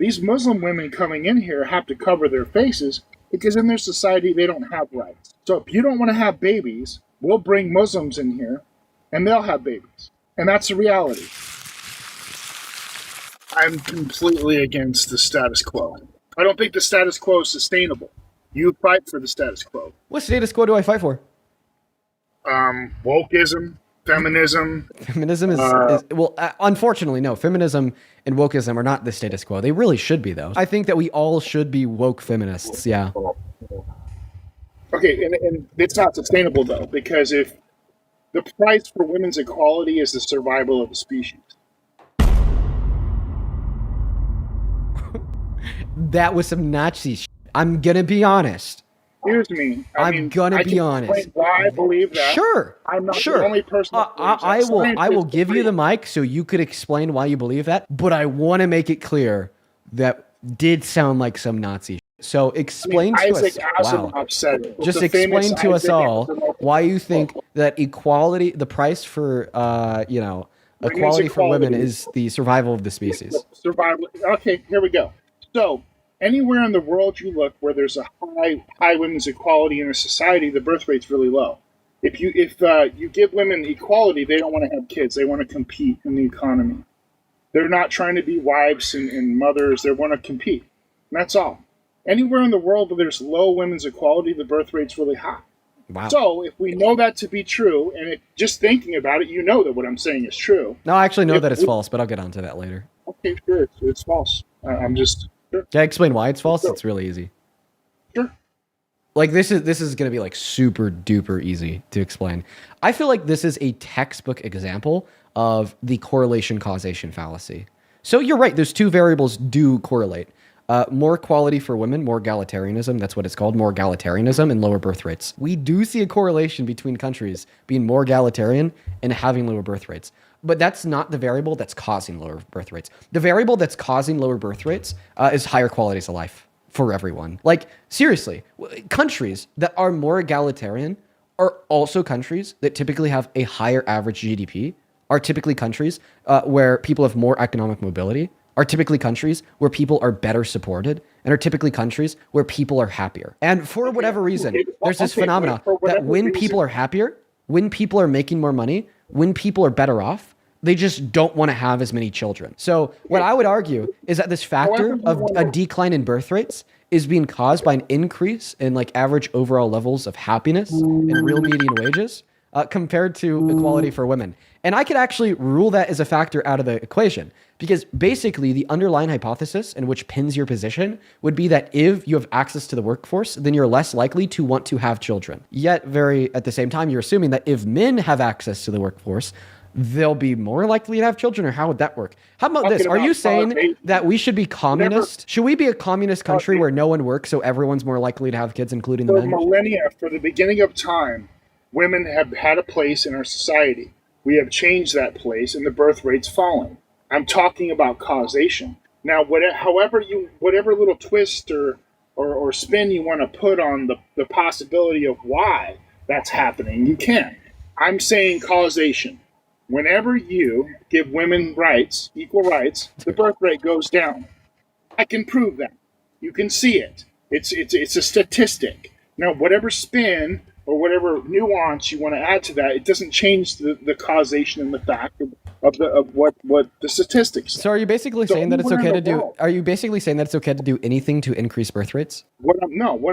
These Muslim women coming in here have to cover their faces because in their society they don't have rights. So if you don't want to have babies, we'll bring Muslims in here and they'll have babies. And that's the reality. I'm completely against the status quo. I don't think the status quo is sustainable. You fight for the status quo. What status quo do I fight for? Wokeism, feminism. Feminism is well, unfortunately, no. Feminism and wokeism are not the status quo. They really should be, though. I think that we all should be woke feminists, yeah. Okay, and it's not sustainable, though, because if the price for women's equality is the survival of the species. That was some Nazi shit. I'm gonna be honest. Excuse me. I'm gonna be honest. Why I believe that? Sure. I'm not sure. the only person. I will give you the mic so you could explain why you believe that. But I want to make it clear that did sound like some Nazi shit. So explain to us. Wow. Just explain to us all why you think that equality, the price for equality for women is the survival of the species. Survival. Okay, here we go. So anywhere in the world you look where there's a high women's equality in a society, the birth rate's really low. If you give women equality, they don't want to have kids. They want to compete in the economy. They're not trying to be wives and mothers. They want to compete. And that's all. Anywhere in the world where there's low women's equality, the birth rate's really high. Wow. So if we know that to be true, and just thinking about it, you know that what I'm saying is true. No, I actually know that it's false, but I'll get onto that later. Okay, sure, it's false. I'm just... Sure. Can I explain why it's false? Sure. It's really easy. Sure. Like this is going to be like super duper easy to explain. I feel like this is a textbook example of the correlation causation fallacy. So you're right. Those two variables do correlate. More equality for women, more egalitarianism. That's what it's called. More egalitarianism and lower birth rates. We do see a correlation between countries being more egalitarian and having lower birth rates. But that's not the variable that's causing lower birth rates. The variable that's causing lower birth rates is higher qualities of life for everyone. Like, seriously, countries that are more egalitarian are also countries that typically have a higher average GDP, are typically countries where people have more economic mobility, are typically countries where people are better supported, and are typically countries where people are happier. And for whatever reason, there's this phenomena that when people are happier, when people are making more money, when people are better off, they just don't want to have as many children. So what I would argue is that this factor of a decline in birth rates is being caused by an increase in like average overall levels of happiness and real median wages compared to equality for women. And I could actually rule that as a factor out of the equation because basically the underlying hypothesis in which pins your position would be that if you have access to the workforce, then you're less likely to want to have children. Yet at the same time, you're assuming that if men have access to the workforce, they'll be more likely to have children, or how would that work? How about this? Are you saying that we should be communist? Should we be a communist country where no one works so everyone's more likely to have kids, including the men? For millennia, for the beginning of time, women have had a place in our society. We have changed that place and the birth rate's fallen. I'm talking about causation. Now, whatever little twist or spin you want to put on the possibility of why that's happening, you can. I'm saying causation. Whenever you give women rights, equal rights, the birth rate goes down. I can prove that. You can see it. It's a statistic. Now, whatever spin or whatever nuance you want to add to that, it doesn't change the causation and the fact of what the statistics say. So are you basically saying that it's okay to do? Are you basically saying that it's okay to do anything to increase birth rates? What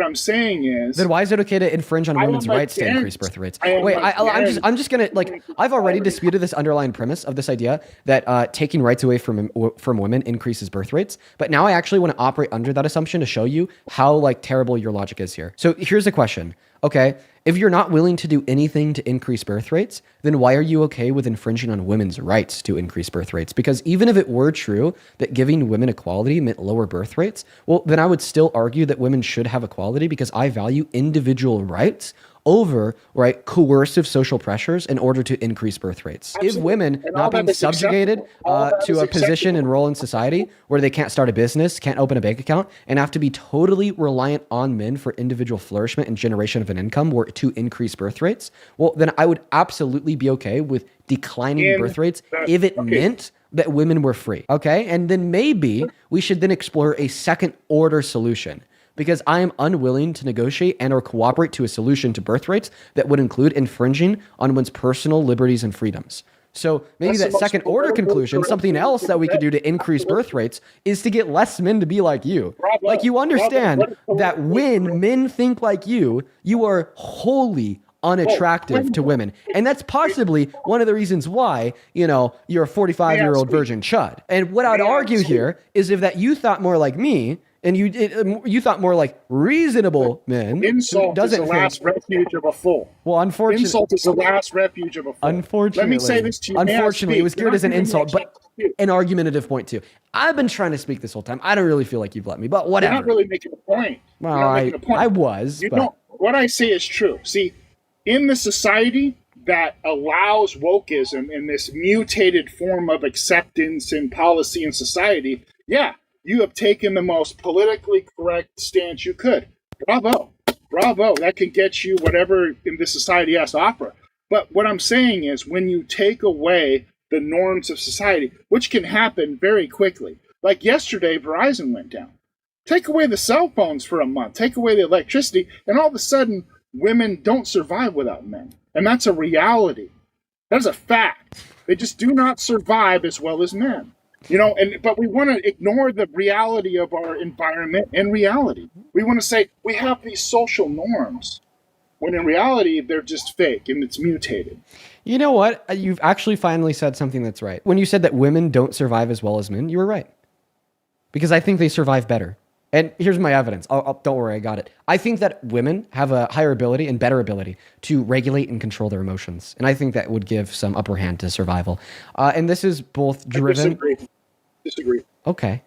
I'm saying is. Then why is it okay to infringe on women's rights to increase birth rates? Wait, I'm just gonna I've already disputed this underlying premise of this idea that taking rights away from women increases birth rates. But now I actually want to operate under that assumption to show you how terrible your logic is here. So here's the question. Okay, if you're not willing to do anything to increase birth rates, then why are you okay with infringing on women's rights to increase birth rates? Because even if it were true that giving women equality meant lower birth rates, well, then I would still argue that women should have equality because I value individual rights over coercive social pressures in order to increase birth rates. Absolutely. If women not being subjugated to a position and role in society where they can't start a business, can't open a bank account, and have to be totally reliant on men for individual flourishment and generation of an income or to increase birth rates, well, then I would absolutely be okay with declining birth rates if it meant that women were free. Okay. And then maybe we should then explore a second order solution, because I am unwilling to negotiate and or cooperate to a solution to birth rates that would include infringing on one's personal liberties and freedoms. So maybe that second order conclusion, something else that we could do to increase birth rates, is to get less men to be like you. Like, you understand that when men think like you are wholly unattractive to women. And that's possibly one of the reasons why, you're a 45-year-old virgin chud. And what I'd argue here is if that you thought more like me, and you thought more like reasonable men. Insult is the last refuge of a fool. Well, unfortunately, insult is the last refuge of a fool. Unfortunately, let me say this to you. Unfortunately, it was geared as an insult, but an argumentative point too. I've been trying to speak this whole time. I don't really feel like you've let me, but whatever. You're not really making a point. Well, I was. What I say is true. See, in the society that allows wokeism in this mutated form of acceptance and policy in society, yeah, you have taken the most politically correct stance you could. Bravo. Bravo. That can get you whatever in this society has to offer. But what I'm saying is, when you take away the norms of society, which can happen very quickly, like yesterday, Verizon went down. Take away the cell phones for a month, take away the electricity, and all of a sudden, women don't survive without men. And that's a reality. That is a fact. They just do not survive as well as men. But we want to ignore the reality of our environment and reality. We want to say we have these social norms, when in reality, they're just fake and it's mutated. You know what? You've actually finally said something that's right. When you said that women don't survive as well as men, you were right. Because I think they survive better. And here's my evidence. Don't worry, I got it. I think that women have a higher ability and better ability to regulate and control their emotions. And I think that would give some upper hand to survival. And this is both driven... Disagree. Okay.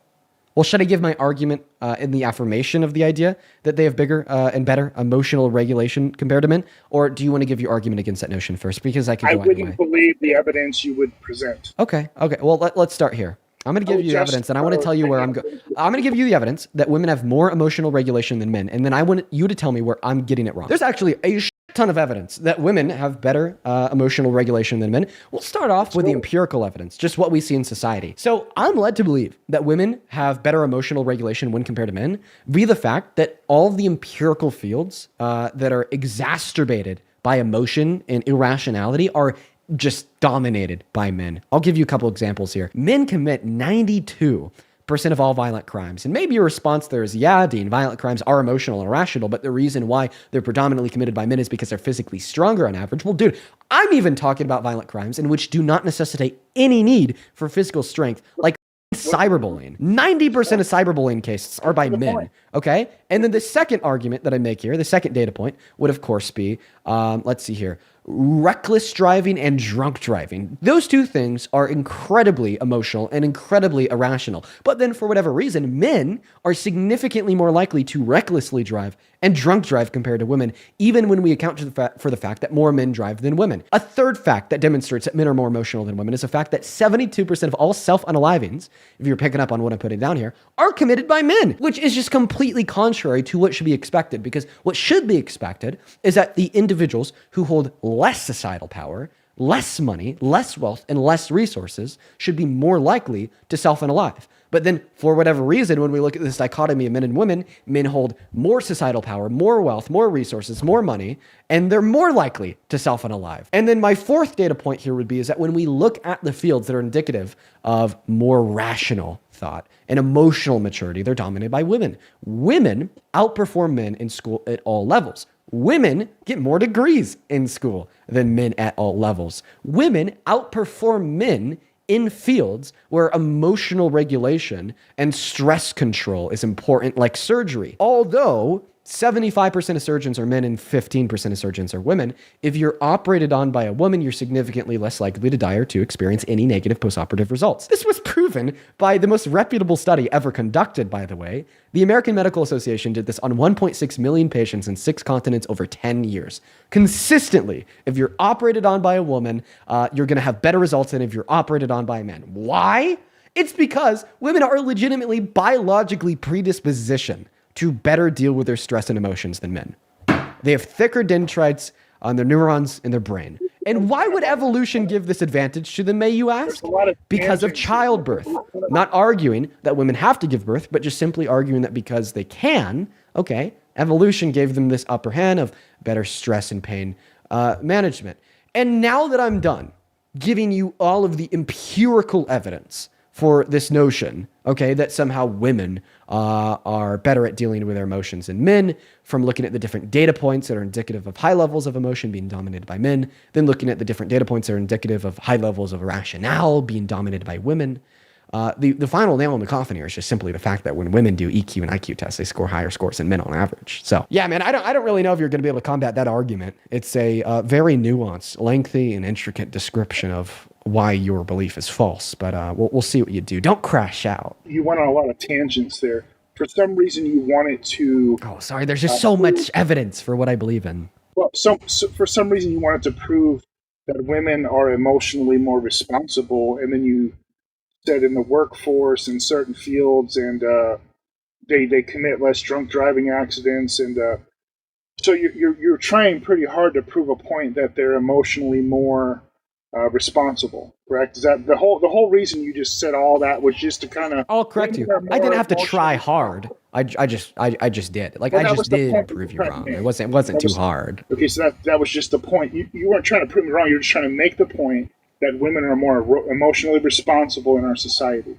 Well, should I give my argument in the affirmation of the idea that they have bigger and better emotional regulation compared to men? Or do you want to give your argument against that notion first? Because I can go I wouldn't believe the evidence you would present. Okay. Well, let's start here. I'm going to give you evidence, and I want to tell you where I'm going. I'm going to give you the evidence that women have more emotional regulation than men, and then I want you to tell me where I'm getting it wrong. There's actually a ton of evidence that women have better emotional regulation than men. We'll start off with the empirical evidence, just what we see in society. So I'm led to believe that women have better emotional regulation when compared to men via the fact that all of the empirical fields that are exacerbated by emotion and irrationality are just dominated by men. I'll give you a couple examples here. Men commit 92% of all violent crimes. And maybe your response there is, yeah, Dean, violent crimes are emotional and irrational, but the reason why they're predominantly committed by men is because they're physically stronger on average. Well, dude, I'm even talking about violent crimes in which do not necessitate any need for physical strength, like cyberbullying. 90% of cyberbullying cases are by men, okay? And then the second argument that I make here, the second data point, would of course be, let's see here, reckless driving and drunk driving. Those two things are incredibly emotional and incredibly irrational. But then for whatever reason, men are significantly more likely to recklessly drive and drunk drive compared to women, even when we account for the fact that more men drive than women. A third fact that demonstrates that men are more emotional than women is the fact that 72% of all self-unalivings, if you're picking up on what I'm putting down here, are committed by men, which is just completely contrary to what should be expected, because what should be expected is that the individuals who hold less societal power, less money, less wealth, and less resources should be more likely to self-unalive. But then, for whatever reason, when we look at this dichotomy of men and women, men hold more societal power, more wealth, more resources, more money, and they're more likely to self-unalive. And then my fourth data point here would be is that when we look at the fields that are indicative of more rational thought and emotional maturity, they're dominated by women. Women outperform men in school at all levels. Women get more degrees in school than men at all levels. Women outperform men in fields where emotional regulation and stress control is important, like surgery. Although 75% of surgeons are men and 15% of surgeons are women, if you're operated on by a woman, you're significantly less likely to die or to experience any negative postoperative results. This was proven by the most reputable study ever conducted, by the way. The American Medical Association did this on 1.6 million patients in 6 continents over 10 years. Consistently, if you're operated on by a woman, you're going to have better results than if you're operated on by a man. Why? It's because women are legitimately biologically predispositioned to better deal with their stress and emotions than men. They have thicker dendrites on their neurons in their brain. And why would evolution give this advantage to them, may you ask? a lot of Because of tangents. childbirth. Not arguing that women have to give birth, but just simply arguing that because they can, okay, evolution gave them this upper hand of better stress and pain management. And now that I'm done giving you all of the empirical evidence for this notion, okay, that somehow women are better at dealing with their emotions than men, from looking at the different data points that are indicative of high levels of emotion being dominated by men, then looking at the different data points that are indicative of high levels of rationale being dominated by women. The final nail in the coffin here is just simply the fact that when women do EQ and IQ tests, they score higher scores than men on average. So yeah, man, I don't really know if you're going to be able to combat that argument. It's a very nuanced, lengthy, and intricate description of why your belief is false. But we'll see what you do. Don't crash out. You went on a lot of tangents there. For some reason, you wanted to. Oh, sorry. There's just so much evidence for what I believe in. Well, so for some reason, you wanted to prove that women are emotionally more responsible, and then you said in the workforce in certain fields, and they commit less drunk driving accidents, and so you're trying pretty hard to prove a point that they're emotionally more responsible. Correct? Is that the whole reason you just said all that was just to kind of? I'll correct you. I didn't have to try hard. I just did. Like, Well, I that was just the did point prove you you were wrong. trying to It make. wasn't too hard. Okay, so that was just the point. You weren't trying to prove me wrong. You're just trying to make the point that women are more emotionally responsible in our society.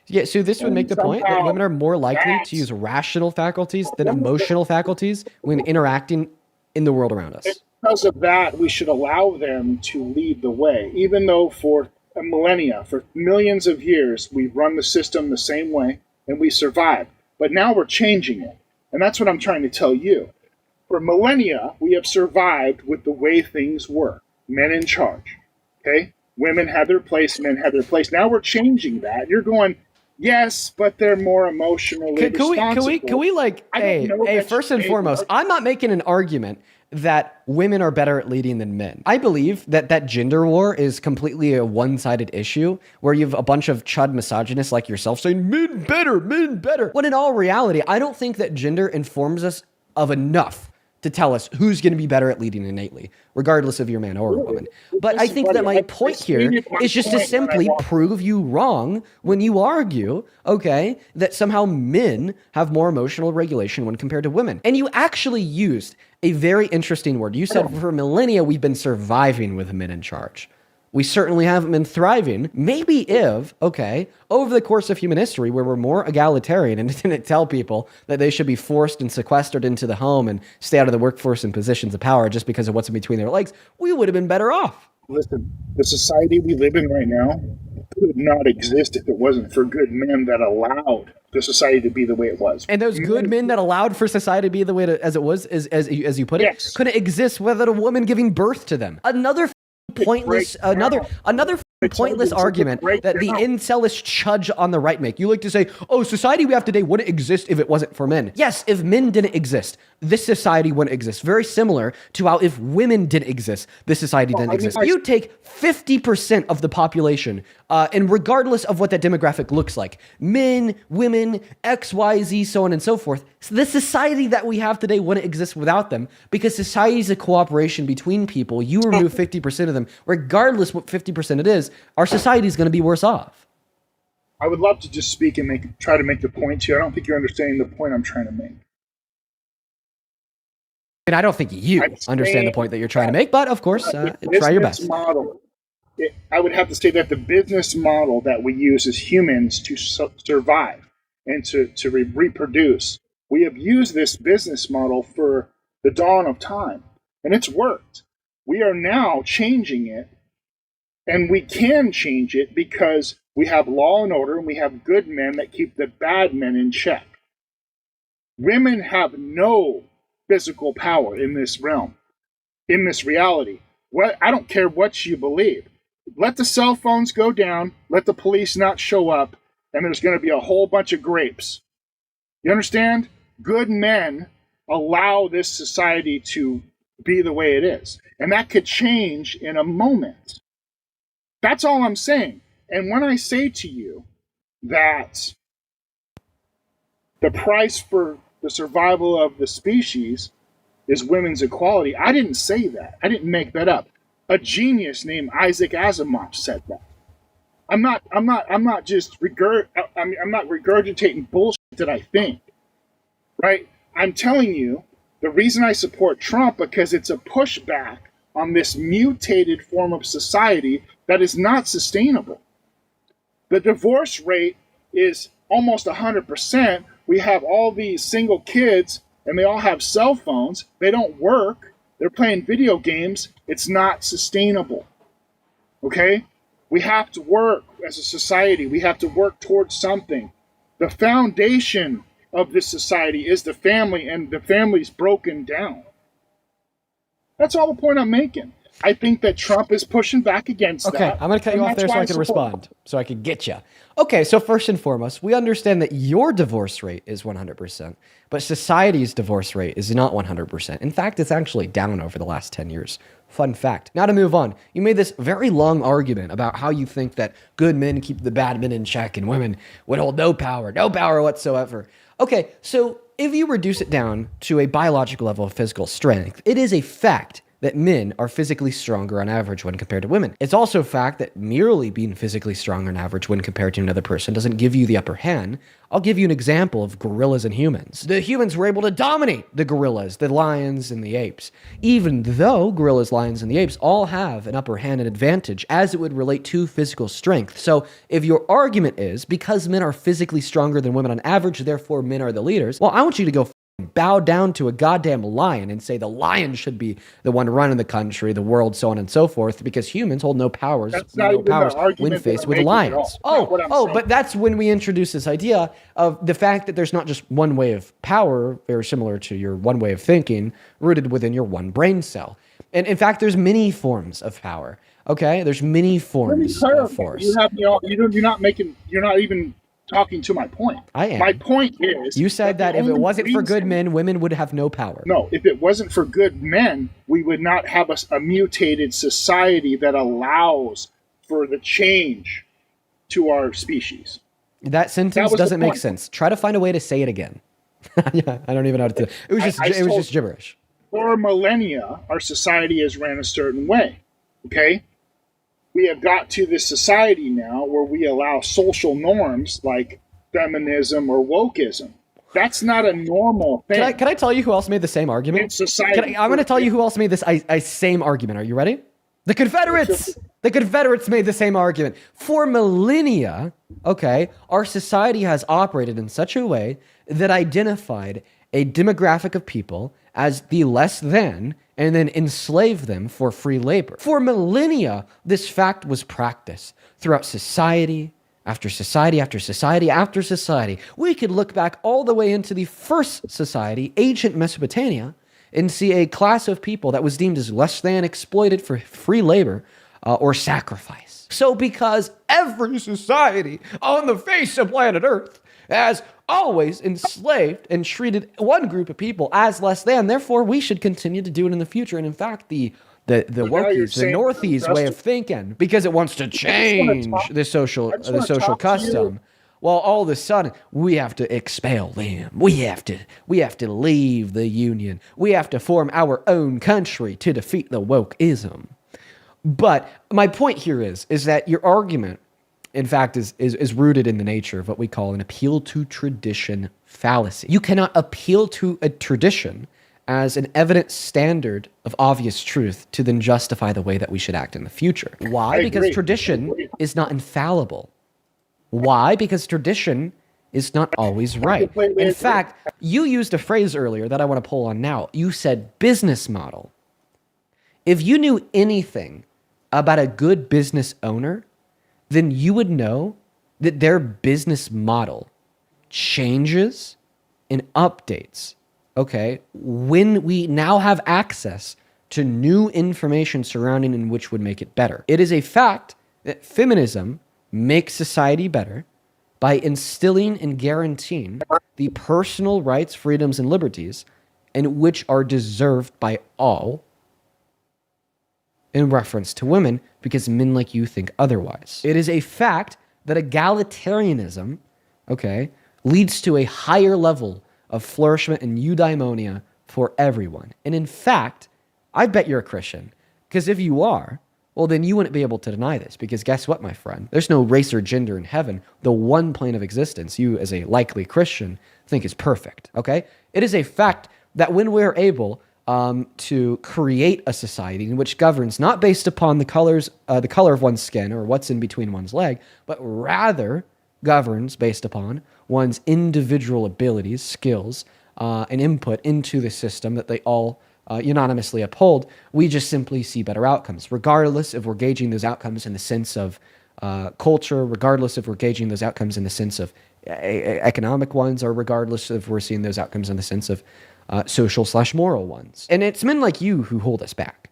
Yeah, so this would make the point that somehow women are more likely that's- to use rational faculties than emotional faculties when interacting in the world around us. Because of that, we should allow them to lead the way, even though for a millennia, for millions of years, we've run the system the same way and we survived. But now we're changing it. And that's what I'm trying to tell you. For millennia, we have survived with the way things were. Men in charge. Okay? Women had their place, men had their place. Now we're changing that. You're going, yes, but they're more emotionally responsible. Can we like, I don't know hey, that first you and made foremost, the I'm not making an argument that women are better at leading than men. I believe that gender war is completely a one-sided issue where you have a bunch of chud misogynists like yourself saying men better, when in all reality, I don't think that gender informs us of enough to tell us who's going to be better at leading innately, regardless if you're a man or a woman. But I think that my point here is just to simply prove you wrong when you argue, okay, that somehow men have more emotional regulation when compared to women. And you actually used a very interesting word. You said for millennia, we've been surviving with men in charge. We certainly haven't been thriving. Maybe if, okay, over the course of human history, where we're more egalitarian and didn't tell people that they should be forced and sequestered into the home and stay out of the workforce in positions of power just because of what's in between their legs, we would have been better off. Listen, the society we live in right now could not exist if it wasn't for good men that allowed the society to be the way it was. And those good men that allowed for society to be the way as it was, as you put it, Yes. couldn't exist without a woman giving birth to them. Another pointless pointless argument that the incelish chudge on the right make. You like to say, oh, society we have today wouldn't exist if it wasn't for men. Yes, if men didn't exist, this society wouldn't exist. Very similar to how if women didn't exist, this society didn't exist. You take 50% of the population, and regardless of what that demographic looks like, men, women, X, Y, Z, so on and so forth, so the society that we have today wouldn't exist without them, because society is a cooperation between people. You remove 50% of them, regardless what 50% it is, our society is going to be worse off. I would love to just speak and try to make the point here. I don't think you're understanding the point I'm trying to make. And I don't think you understand the point that you're trying to make, but of course, try your best. I would have to say that the business model that we use as humans to survive and to reproduce, we have used this business model for the dawn of time, and it's worked. We are now changing it, and we can change it because we have law and order, and we have good men that keep the bad men in check. Women have no physical power in this realm, in this reality. I don't care what you believe. Let the cell phones go down, let the police not show up, and there's going to be a whole bunch of grapes. You understand? Good men allow this society to be the way it is. And that could change in a moment. That's all I'm saying. And when I say to you that the price for the survival of the species is women's equality, I didn't say that. I didn't make that up. A genius named Isaac Asimov said that. I'm not just I'm not regurgitating bullshit that I think, right? I'm telling you the reason I support Trump because it's a pushback on this mutated form of society that is not sustainable. The divorce rate is almost 100%. We have all these single kids and they all have cell phones. They don't work. They're playing video games. It's not sustainable. Okay? We have to work as a society. We have to work towards something. The foundation of this society is the family, and the family's broken down. That's all the point I'm making. I think that Trump is pushing back against that. Okay, I'm going to cut you off there so I can respond, so I can get you. Okay, so first and foremost, we understand that your divorce rate is 100%, but society's divorce rate is not 100%. In fact, it's actually down over the last 10 years. Fun fact. Now to move on, you made this very long argument about how you think that good men keep the bad men in check and women would hold no power whatsoever. Okay, so if you reduce it down to a biological level of physical strength, it is a fact that men are physically stronger on average when compared to women. It's also a fact that merely being physically stronger on average when compared to another person doesn't give you the upper hand. I'll give you an example of gorillas and humans. The humans were able to dominate the gorillas, the lions, and the apes, even though gorillas, lions, and the apes all have an upper hand and advantage as it would relate to physical strength. So if your argument is because men are physically stronger than women on average, therefore men are the leaders, well, I want you to go bow down to a goddamn lion and say the lion should be the one running the country, the world, so on and so forth, because humans hold no powers when faced with lions. But that's when we introduce this idea of the fact that there's not just one way of power, very similar to your one way of thinking, rooted within your one brain cell. And in fact, there's many forms of power. Okay, there's many forms of force. You're not even talking to my point. I am. My point is, you said that if it wasn't for good men, women would have no power. No, if it wasn't for good men, we would not have a mutated society that allows for the change to our species. That sentence doesn't make sense. Try to find a way to say it again. Yeah, I don't even know how to do it. It was just gibberish. For millennia, our society has ran a certain way. Okay? We have got to this society now where we allow social norms like feminism or wokeism. That's not a normal thing. Can I tell you who else made the same argument? In society. I'm going to tell you who else made this same argument. Are you ready? The Confederates. The Confederates made the same argument. For millennia, okay, our society has operated in such a way that identified a demographic of people as the less than, and then enslave them for free labor. For millennia, this fact was practiced throughout society, after society, after society, after society. We could look back all the way into the first society, ancient Mesopotamia, and see a class of people that was deemed as less than, exploited for free labor or sacrifice. So because every society on the face of planet Earth has always enslaved and treated one group of people as less than, therefore we should continue to do it in the future. And in fact, the wokies, the Northies way of thinking, because it wants to change the social custom. Well, all of a sudden we have to expel them. We have to leave the union. We have to form our own country to defeat the wokeism. But my point here is that your argument, in fact, is rooted in the nature of what we call an appeal to tradition fallacy. You cannot appeal to a tradition as an evident standard of obvious truth to then justify the way that we should act in the future. Why? Because tradition is not infallible. Why? Because tradition is not always right. In fact, you used a phrase earlier that I want to pull on now. You said business model. If you knew anything about a good business owner, then you would know that their business model changes and updates, okay, when we now have access to new information surrounding in which would make it better. It is a fact that feminism makes society better by instilling and guaranteeing the personal rights, freedoms, and liberties in which are deserved by all in reference to women, because men like you think otherwise. It is a fact that egalitarianism, okay, leads to a higher level of flourishment and eudaimonia for everyone. And in fact, I bet you're a Christian, because if you are, Well, then you wouldn't be able to deny this, because guess what, my friend? There's no race or gender in heaven. The one plane of existence you, as a likely Christian, think is perfect, okay? It is a fact that when we're able to create a society in which governs not based upon the color of one's skin or what's in between one's leg, but rather governs based upon one's individual abilities, skills, and input into the system that they all unanimously uphold, we just simply see better outcomes, regardless if we're gauging those outcomes in the sense of culture, regardless if we're gauging those outcomes in the sense of economic ones, or regardless if we're seeing those outcomes in the sense of social/moral ones. And it's men like you who hold us back.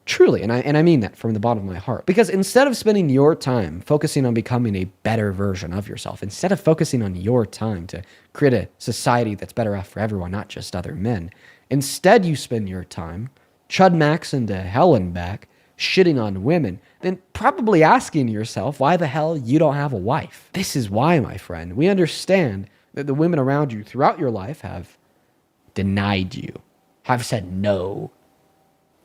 Truly, and I mean that from the bottom of my heart. Because instead of spending your time focusing on becoming a better version of yourself, instead of focusing on your time to create a society that's better off for everyone, not just other men, instead you spend your time chud maxing to hell and back, shitting on women, then probably asking yourself why the hell you don't have a wife. This is why, my friend, we understand that the women around you throughout your life have denied you, have said no,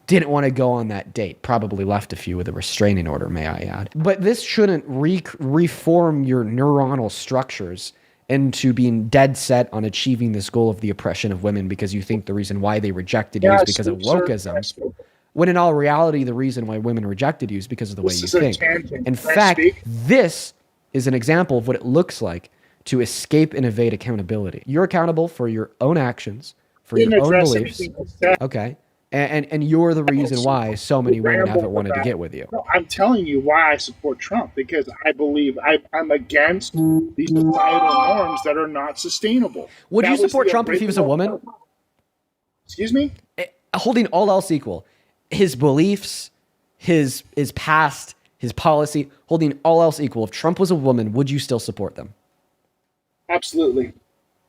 didn't want to go on that date, probably left a few with a restraining order, may I add. But this shouldn't reform your neuronal structures into being dead set on achieving this goal of the oppression of women because you think the reason why they rejected you is because of wokeism. When in all reality, the reason why women rejected you is because of the way you think. In fact, this is an example of what it looks like to escape and evade accountability. You're accountable for your own actions, for your own beliefs. Okay. And you're the reason why so many women haven't wanted to get with you. No, I'm telling you why I support Trump, because I believe I'm against these societal norms that are not sustainable. Would you support Trump if he was a woman? Excuse me? Holding all else equal, his beliefs, his past, his policy, holding all else equal, if Trump was a woman, would you still support them? Absolutely.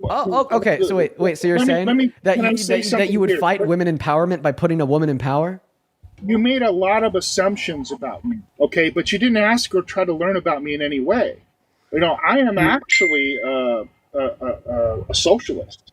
Oh, okay. So wait. So you're saying that you would fight women empowerment by putting a woman in power? You made a lot of assumptions about me, okay? But you didn't ask or try to learn about me in any way. You know, I am actually a socialist.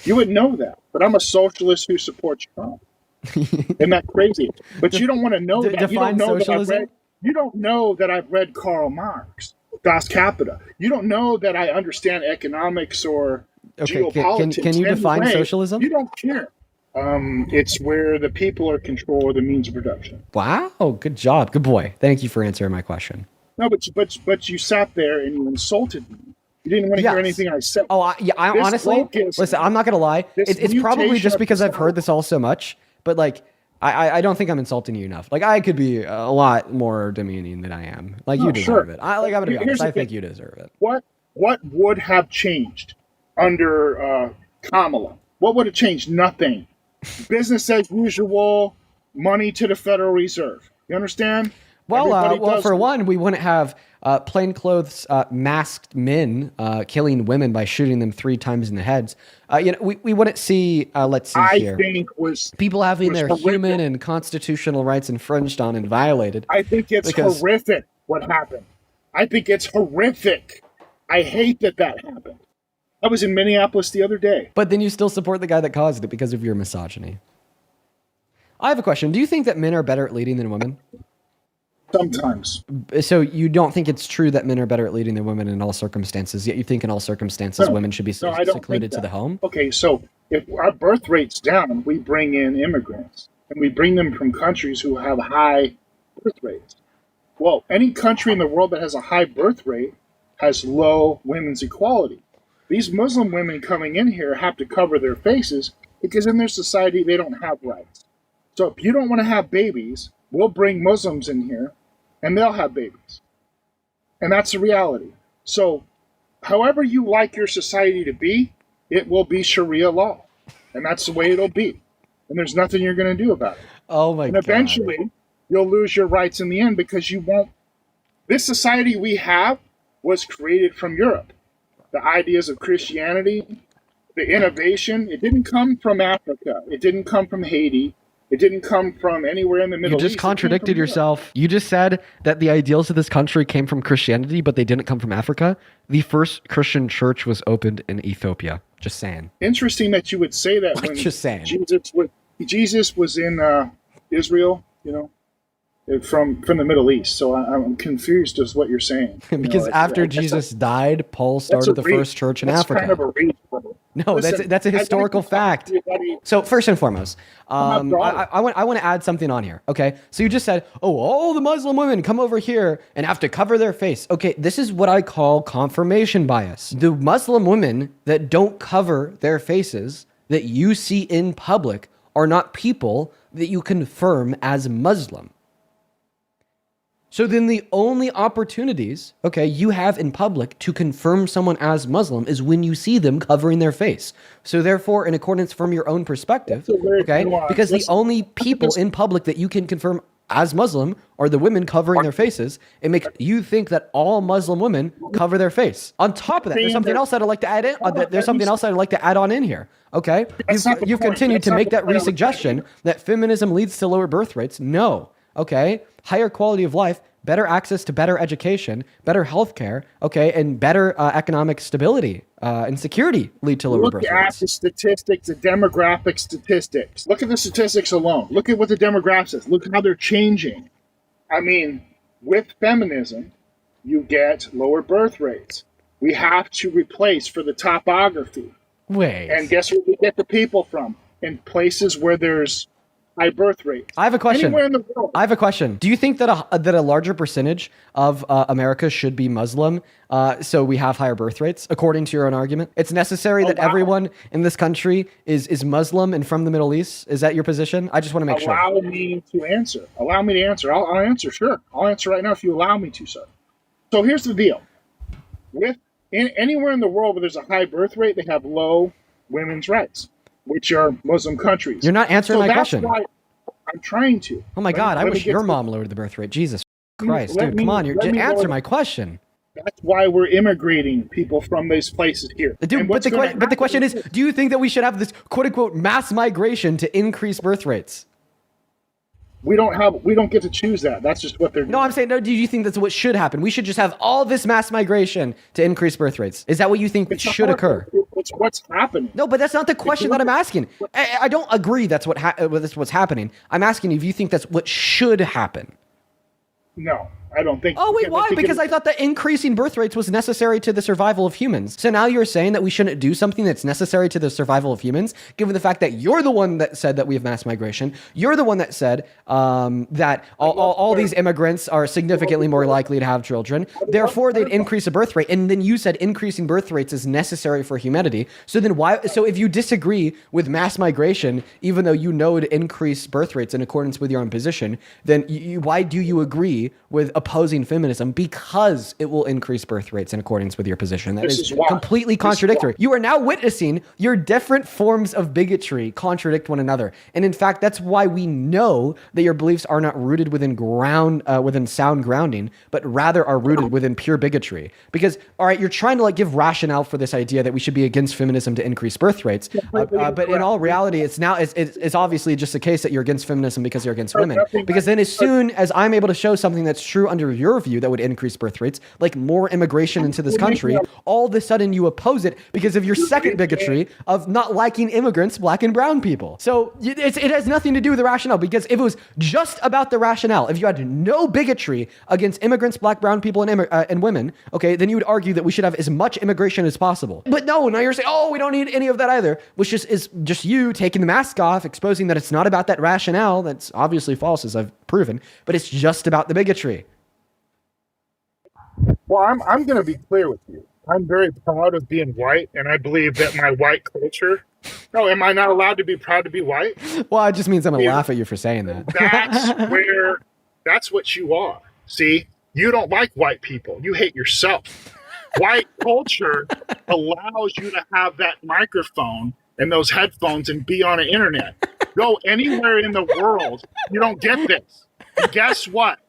You would know that, but I'm a socialist who supports Trump. Isn't that crazy? But you don't want to know that. Define socialism. You don't know that I've read Karl Marx. Das Capita. You don't know that I understand economics or geopolitics. Can you define socialism? You don't care. It's where the people are control of the means of production. Wow, good job, good boy. Thank you for answering my question. No, but you sat there and you insulted me. You didn't want to hear anything I said. Oh, I honestly, listen, I'm not gonna lie. It's probably just because I've heard this all so much, but like, I don't think I'm insulting you enough. Like, I could be a lot more demeaning than I am. Like, you deserve it. I'm gonna be honest. I think you deserve it. What would have changed under Kamala? What would have changed? Nothing. Business as usual. Money to the Federal Reserve. You understand? Well, for one, we wouldn't have plainclothes masked men killing women by shooting them 3 times in the heads. We wouldn't see, let's see here, people having their human and constitutional rights infringed on and violated. I think it's horrific what happened. I think it's horrific. I hate that happened. I was in Minneapolis the other day. But then you still support the guy that caused it because of your misogyny. I have a question. Do you think that men are better at leading than women? Sometimes. So you don't think it's true that men are better at leading than women in all circumstances, yet you think in all circumstances women should be secluded to the home? Okay, so if our birth rate's down, we bring in immigrants, and we bring them from countries who have high birth rates. Well, any country in the world that has a high birth rate has low women's equality. These Muslim women coming in here have to cover their faces because in their society they don't have rights. So if you don't want to have babies, we'll bring Muslims in here and they'll have babies. And that's the reality. So however you like your society to be, it will be Sharia law. And that's the way it'll be. And there's nothing you're going to do about it. Oh my God. And eventually you'll lose your rights in the end because you won't. This society we have was created from Europe. The ideas of Christianity, the innovation, it didn't come from Africa. It didn't come from Haiti. It didn't come from anywhere in the Middle East. You just contradicted yourself. You just said that the ideals of this country came from Christianity, but they didn't come from Africa. The first Christian church was opened in Ethiopia. Just saying. Interesting that you would say that when just saying. Jesus was in Israel, from the Middle East. So I'm confused as what you're saying. Because after Jesus died, Paul started the first church in Africa. Kind of a reach, no, listen, that's a historical fact. So first and foremost, I want to add something on here. Okay, so you just said, oh, all the Muslim women come over here and have to cover their face. Okay, this is what I call confirmation bias. The Muslim women that don't cover their faces that you see in public are not people that you confirm as Muslim. So then the only opportunities, okay, you have in public to confirm someone as Muslim is when you see them covering their face. So therefore, in accordance from your own perspective, okay, because the only people in public that you can confirm as Muslim are the women covering their faces, it makes you think that all Muslim women cover their face. On top of that, there's something else that I'd like to add in. There's something else I'd like to add on in here. Okay, you've continued to make that resuggestion that feminism leads to lower birth rates. No. Okay, higher quality of life, better access to better education, better healthcare, okay, and better economic stability and security lead to lower birth rates. Look at the statistics, the demographic statistics. Look at the statistics alone. Look at what the demographics is. Look how they're changing. I mean, with feminism, you get lower birth rates. We have to replace for the topography. Wait. And guess where we get the people from? In places where there's high birth rates. I have a question. Anywhere in the world. I have a question. Do you think that a larger percentage of America should be Muslim so we have higher birth rates, according to your own argument? It's necessary that everyone in this country is Muslim and from the Middle East? Is that your position? I just want to make sure. Allow me to answer. Allow me to answer. I'll answer, sure. I'll answer right now if you allow me to, sir. So here's the deal. Anywhere in the world where there's a high birth rate, they have low women's rights, which are Muslim countries. You're not answering my question. Why I'm trying to. Oh my God, I wish your mom lowered the birth rate. Jesus Christ, dude, come on. Answer my question. That's why we're immigrating people from those places here. Dude, but the question is, do you think that we should have this quote-unquote mass migration to increase birth rates? We don't get to choose that. That's just what they're doing. No, I'm saying, no, do you think that's what should happen? We should just have all this mass migration to increase birth rates. Is that what you think should occur? It's what's happening. No, but that's not the question that I'm asking. I don't agree that's what's happening. I'm asking if you think that's what should happen. No, I don't think. Oh, wait, why? Because I thought that increasing birth rates was necessary to the survival of humans. So now you're saying that we shouldn't do something that's necessary to the survival of humans, given the fact that you're the one that said that we have mass migration. You're the one that said that all these immigrants are significantly more likely to have children. Therefore, they'd increase the birth rate. And then you said increasing birth rates is necessary for humanity. So then why? So if you disagree with mass migration, even though you know to increase birth rates in accordance with your own position, then why do you agree with opposing feminism? Because it will increase birth rates in accordance with your position. That is completely contradictory. You are now witnessing your different forms of bigotry contradict one another. And in fact, that's why we know that your beliefs are not rooted within sound grounding, but rather are rooted within pure bigotry. Because, all right, you're trying to give rationale for this idea that we should be against feminism to increase birth rates. But in all reality, it's obviously just the case that you're against feminism because you're against women. Because then as soon as I'm able to show something that's true under your view that would increase birth rates, like more immigration into this country, all of a sudden you oppose it because of your second bigotry of not liking immigrants, black and brown people. So it has nothing to do with the rationale, because if it was just about the rationale, if you had no bigotry against immigrants, black, brown people, and women, okay, then you would argue that we should have as much immigration as possible. But no, now you're saying, oh, we don't need any of that either, which is just you taking the mask off, exposing that it's not about that rationale. That's obviously false, as I've proven, but it's just about the bigotry. Well, I'm going to be clear with you. I'm very proud of being white, and I believe that my white culture. Oh, am I not allowed to be proud to be white? Well, it just means I'm going to laugh at you for saying that. That's what you are. See, you don't like white people. You hate yourself. White culture allows you to have that microphone and those headphones and be on the internet. Go anywhere in the world, you don't get this. And guess what?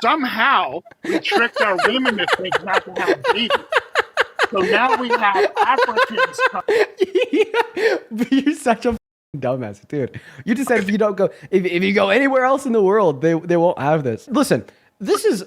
Somehow we tricked our women to think not to have babies. So now we have Africans. You're such a dumbass, dude. You just said if you go anywhere else in the world, they won't have this. Listen, this is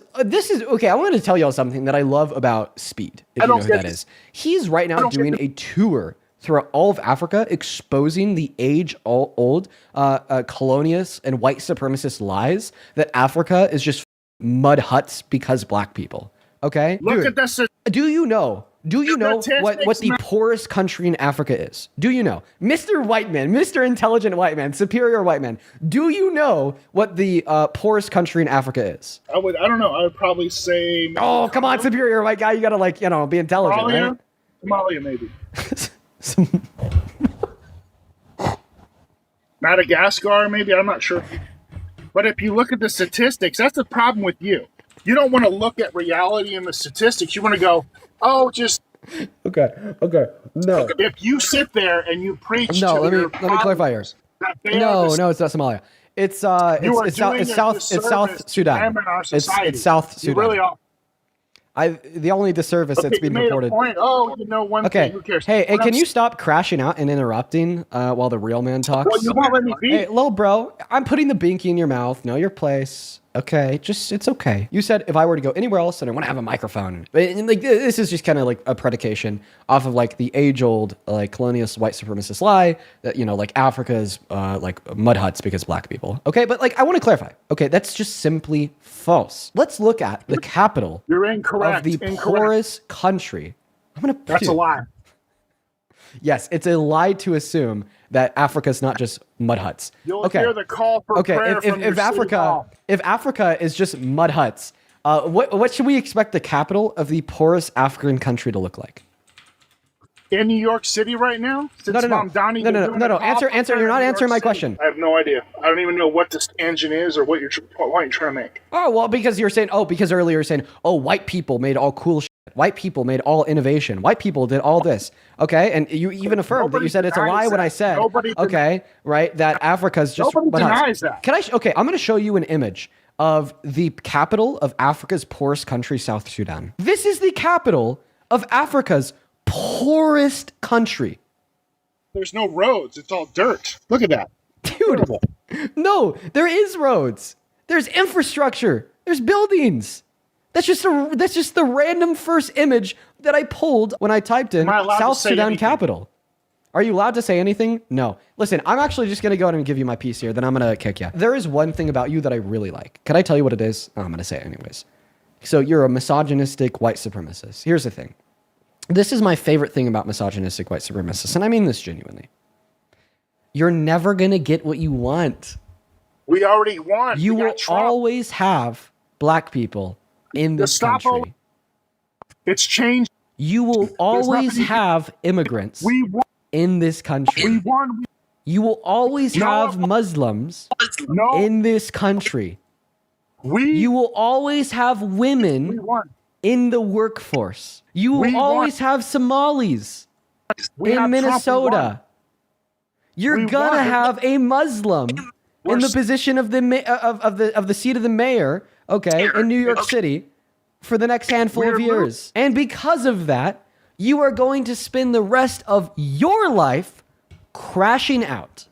okay. I wanted to tell y'all something that I love about Speed. If you know who that is. He's right now doing a tour throughout all of Africa, exposing the age-old colonialist and white supremacist lies that Africa is just mud huts because black people. Okay? Look at this. Do you know what statistics, the poorest country in Africa is? Do you know? Mr. White Man, Mr. Intelligent White Man, Superior White Man, do you know what the poorest country in Africa is? I don't know. I would probably say... Oh, come on, Superior White Guy. You gotta, like, you know, be intelligent, Somalia? right? Somalia, maybe. Madagascar, maybe. I'm not sure. But if you look at the statistics, that's the problem with you. You don't want to look at reality and the statistics. You want to go, oh, just... Okay. No. If you sit there and you preach No, to let your me clarify here. No, it's not Somalia. It's South Sudan. It's South Sudan. You really are. The only disservice that's been reported. Point. Oh, you know one thing. Who cares? Hey, can you stop crashing out and interrupting while the real man talks? Well, you won't let me be. Hey, little bro, I'm putting the binky in your mouth. Know your place. Okay, it's okay. You said if I were to go anywhere else and I want to have a microphone, and like this is just kind of like a predication off of like the age-old like colonialist white supremacist lie that like Africa's like mud huts because black people. Okay, but like I want to clarify. Okay, that's just simply false. Let's look at the capital. You're incorrect. Of the poorest country. That's a lie. Yes, it's a lie to assume that Africa's not just mud huts. You'll hear the call for prayer from your if Africa is just mud huts, what should we expect the capital of the poorest African country to look like? In New York City right now? No. Answer. You're not answering my question. I have no idea. I don't even know what this engine is or what you're trying to make. Oh, well, because you're saying, because earlier you're saying, white people made all cool shit. White people made all innovation. White people did all this. Okay, and you even affirmed that you said it's a lie when I said, that Africa's just... Nobody denies that. I'm going to show you an image of the capital of Africa's poorest country, South Sudan. This is the capital of Africa's poorest country. There's no roads. It's all dirt. Look at that. Dude, no, there is roads. There's infrastructure. There's buildings. That's just the random first image that I pulled when I typed in South Sudan capital. Are you allowed to say anything? No. Listen, I'm actually just going to go ahead and give you my piece here, then I'm going to kick you. There is one thing about you that I really like. Can I tell you what it is? Oh, I'm going to say it anyways. So you're a misogynistic white supremacist. Here's the thing. This is my favorite thing about misogynistic white supremacists, and I mean this genuinely. You're never going to get what you want. We already won. You will always have black people in this country. It's changed. You will always have immigrants in this country. We won. You will always have Muslims in this country. You will always have women in the workforce. You will always have Somalis in Minnesota. You're gonna have a Muslim in the position of the seat of the mayor, in New York City for the next handful of years. And because of that, you are going to spend the rest of your life crashing out.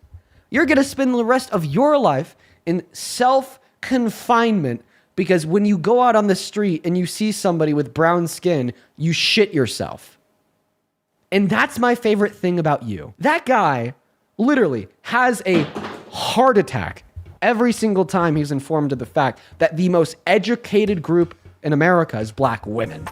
You're going to spend the rest of your life in self-confinement because when you go out on the street and you see somebody with brown skin, you shit yourself. And that's my favorite thing about you. That guy literally has a heart attack every single time he's informed of the fact that the most educated group in America is black women.